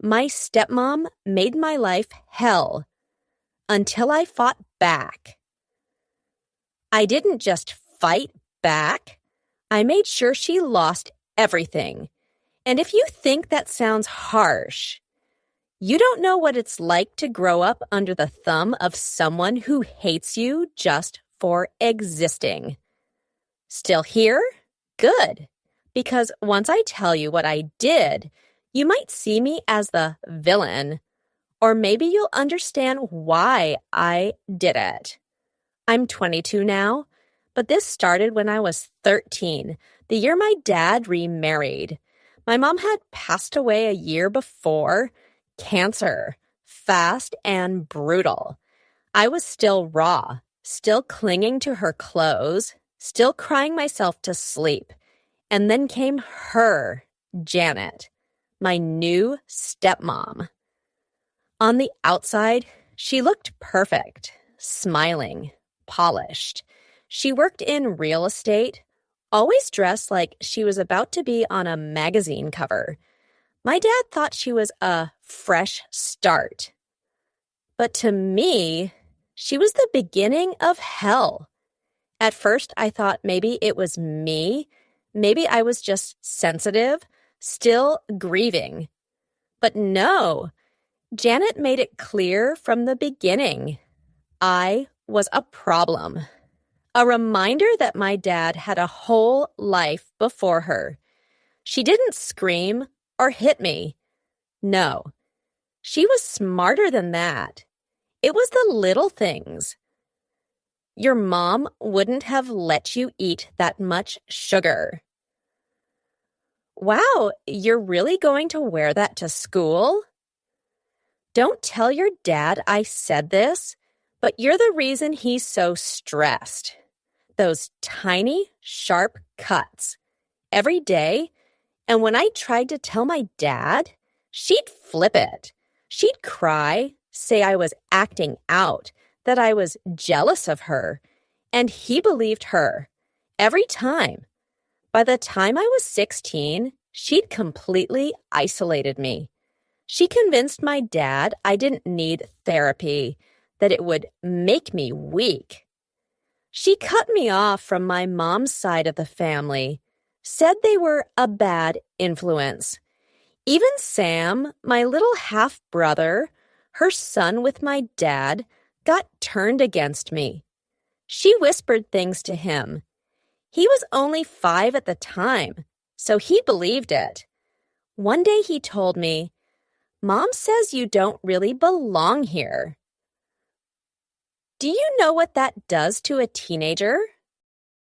My stepmom made my life hell until I fought back. I didn't just fight back. I made sure she lost everything. And if you think that sounds harsh, you don't know what it's like to grow up under the thumb of someone who hates you just for existing. Still here? Good. Because once I tell you what I did, you might see me as the villain, or maybe you'll understand why I did it. I'm 22 now, but this started when I was 13, the year my dad remarried. My mom had passed away a year before. Cancer, fast and brutal. I was still raw, still clinging to her clothes, still crying myself to sleep. And then came her, Janet, my new stepmom. On the outside, she looked perfect, smiling, polished. She worked in real estate, always dressed like she was about to be on a magazine cover. My dad thought she was a fresh start. But to me, she was the beginning of hell. At first, I thought maybe it was me. Maybe I was just sensitive, still grieving. But no, Janet made it clear from the beginning. I was a problem. A reminder that my dad had a whole life before her. She didn't scream or hit me. No, she was smarter than that. It was the little things. Your mom wouldn't have let you eat that much sugar. Wow, you're really going to wear that to school? Don't tell your dad I said this, but you're the reason he's so stressed. Those tiny, sharp cuts every day. And when I tried to tell my dad, she'd flip it. She'd cry, say I was acting out, that I was jealous of her. And he believed her every time. By the time I was 16, she'd completely isolated me. She convinced my dad I didn't need therapy, that it would make me weak. She cut me off from my mom's side of the family, said they were a bad influence. Even Sam, my little half-brother, her son with my dad, got turned against me. She whispered things to him. He was only 5 at the time, so he believed it. One day he told me, "Mom says you don't really belong here." Do you know what that does to a teenager?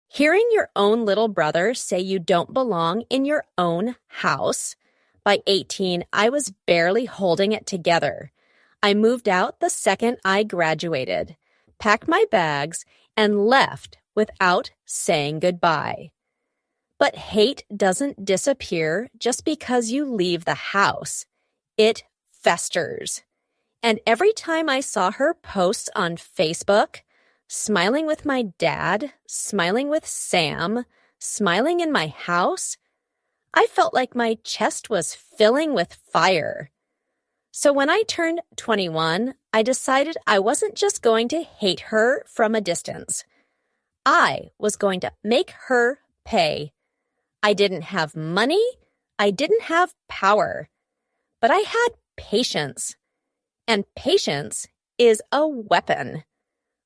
Hearing your own little brother say you don't belong in your own house. By 18, I was barely holding it together. I moved out the second I graduated, packed my bags, and left without saying goodbye. But hate doesn't disappear just because you leave the house. It festers. And every time I saw her posts on Facebook, smiling with my dad, smiling with Sam, smiling in my house, I felt like my chest was filling with fire. So when I turned 21, I decided I wasn't just going to hate her from a distance. I was going to make her pay. I didn't have money. I didn't have power. But I had patience. And patience is a weapon.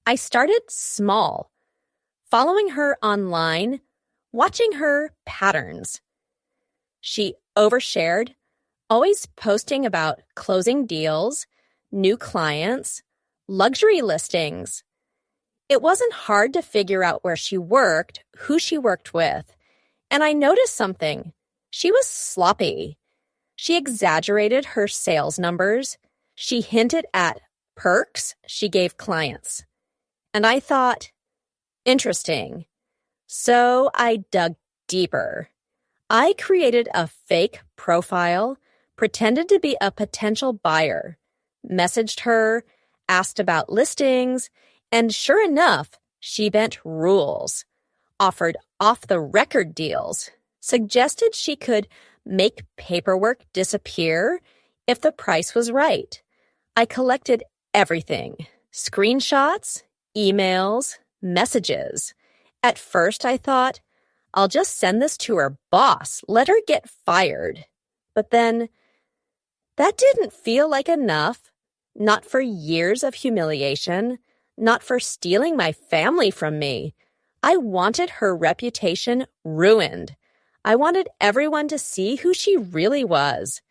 I started small, following her online, watching her patterns. She overshared, always posting about closing deals, new clients, luxury listings. It wasn't hard to figure out where she worked, who she worked with. And I noticed something. She was sloppy. She exaggerated her sales numbers. She hinted at perks she gave clients. And I thought, interesting. So I dug deeper. I created a fake profile, pretended to be a potential buyer, messaged her, asked about listings, and sure enough, she bent rules, offered off-the-record deals, suggested she could make paperwork disappear, if the price was right. I collected everything: screenshots, emails, messages. At first, I thought, I'll just send this to her boss, let her get fired. But then, that didn't feel like enough. Not for years of humiliation, not for stealing my family from me. I wanted her reputation ruined. I wanted everyone to see who she really was.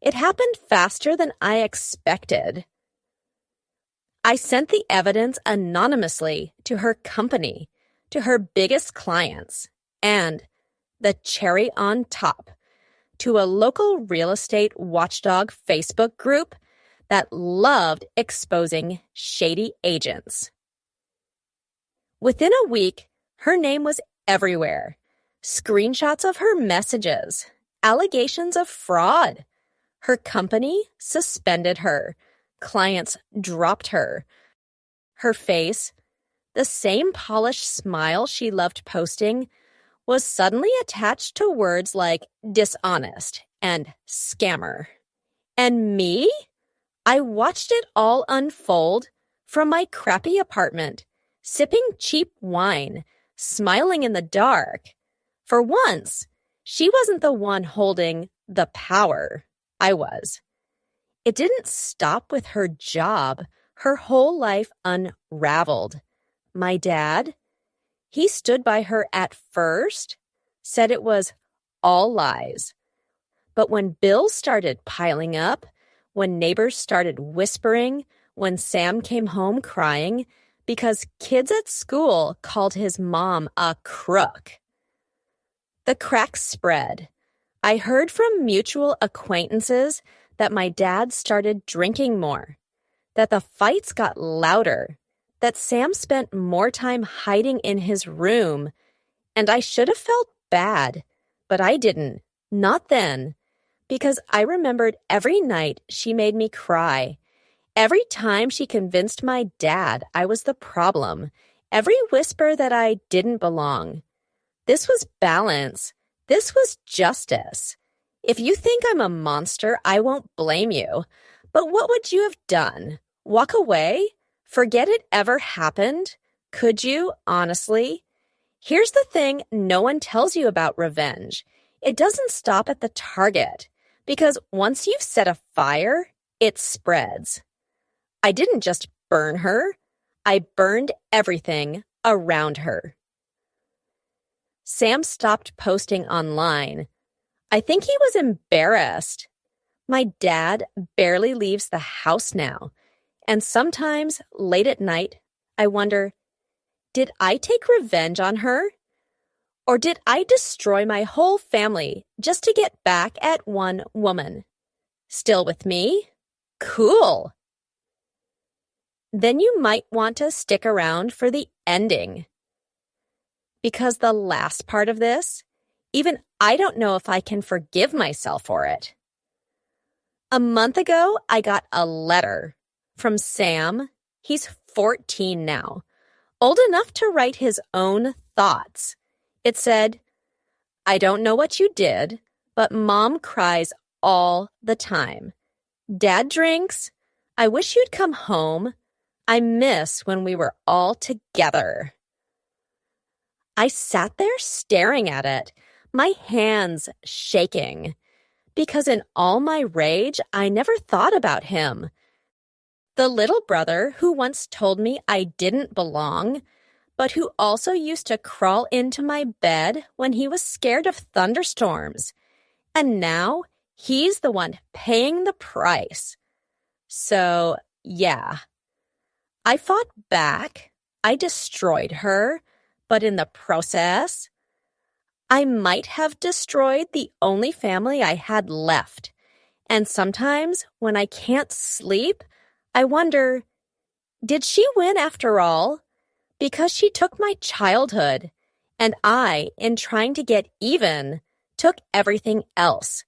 It happened faster than I expected. I sent the evidence anonymously to her company, to her biggest clients, and, the cherry on top, to a local real estate watchdog Facebook group that loved exposing shady agents. Within a week, her name was everywhere. Screenshots of her messages, allegations of fraud. Her company suspended her. Clients dropped her. Her face, the same polished smile she loved posting, was suddenly attached to words like dishonest and scammer. And me? I watched it all unfold from my crappy apartment, sipping cheap wine, smiling in the dark. For once, she wasn't the one holding the power. I was. It didn't stop with her job. Her whole life unraveled. My dad, he stood by her at first, said it was all lies. But when bills started piling up, when neighbors started whispering, when Sam came home crying because kids at school called his mom a crook, the cracks spread. I heard from mutual acquaintances that my dad started drinking more, that the fights got louder, that Sam spent more time hiding in his room, and I should have felt bad, but I didn't, not then, because I remembered every night she made me cry, every time she convinced my dad I was the problem, every whisper that I didn't belong. This was balance. This was justice. If you think I'm a monster, I won't blame you. But what would you have done? Walk away? Forget it ever happened? Could you, honestly? Here's the thing no one tells you about revenge. It doesn't stop at the target, because once you've set a fire, it spreads. I didn't just burn her. I burned everything around her. Sam stopped posting online. I think he was embarrassed. My dad barely leaves the house now, and sometimes, late at night, I wonder, did I take revenge on her? Or did I destroy my whole family just to get back at one woman? Still with me? Cool. Then you might want to stick around for the ending. Because the last part of this, even I don't know if I can forgive myself for it. A month ago, I got a letter from Sam. He's 14 now, old enough to write his own thoughts. It said, I don't know what you did, but Mom cries all the time. Dad drinks. I wish you'd come home. I miss when we were all together. I sat there staring at it, my hands shaking, because in all my rage, I never thought about him. The little brother who once told me I didn't belong, but who also used to crawl into my bed when he was scared of thunderstorms. And now he's the one paying the price. So, yeah. I fought back. I destroyed her. But in the process, I might have destroyed the only family I had left. And sometimes when I can't sleep, I wonder, did she win after all? Because she took my childhood, and I, in trying to get even, took everything else.